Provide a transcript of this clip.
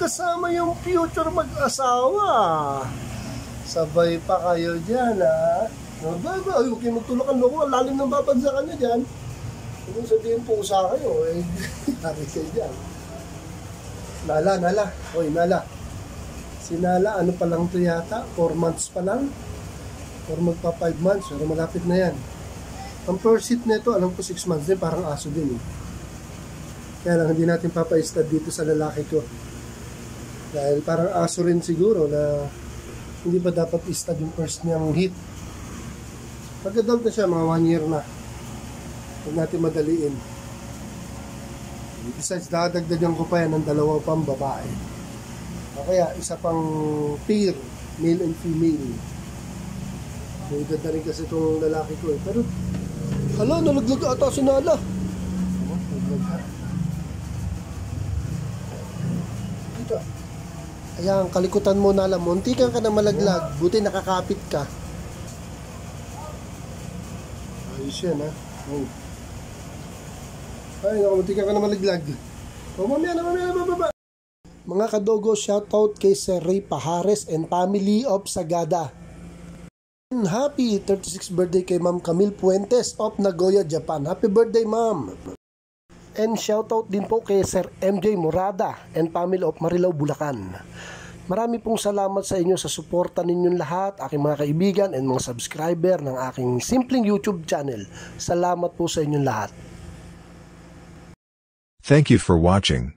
kasama yung future mag-asawa. Sabay pa kayo dyan, ha? Baba, huwag kayo magtulakan loko. Ang lalim ng babagsakan nyo dyan. Kung sabihin po sa kayo, eh, hari kayo dyan. Nala. Oy, Nala. Si Nala, ano pa lang ito yata? 4 months pa lang? Or magpa 5 months, pero malapit na yan. Ang first hit nito, alam ko 6 months din, parang aso din, eh. Kaya lang, hindi natin papa-stud dito sa lalaki ko. Dahil parang aso rin siguro na hindi ba dapat i-stud yung first niyang hit. Pag-adult na siya, mga 1 year na. Huwag natin madaliin. Besides, dadagdagan ko pa yan ng 2 pang babae. O kaya, isa pang pair, male and female. May edad na rin kasi itong lalaki ko, eh. Pero, hala, nalaglag ata si Nala. Ayan, kalikutan mo, Nala. Muntikan ka na malaglag. Buti nakakapit ka. Ayos yan, ha? Oh. Ay, muntikan ka na malaglag. O, mamaya na, bababa. Mga kadogo, shoutout kay Sir Ray Pajares and family of Sagada. And happy 36th birthday kay Ma'am Camille Puentes of Nagoya, Japan. Happy birthday, Ma'am! And shoutout din po kay Sir MJ Morada and family of Marilao, Bulacan. Marami pong salamat sa inyo sa suporta ninyong lahat, aking mga kaibigan and mga subscriber ng aking simpleng YouTube channel. Salamat po sa inyong lahat. Thank you for watching.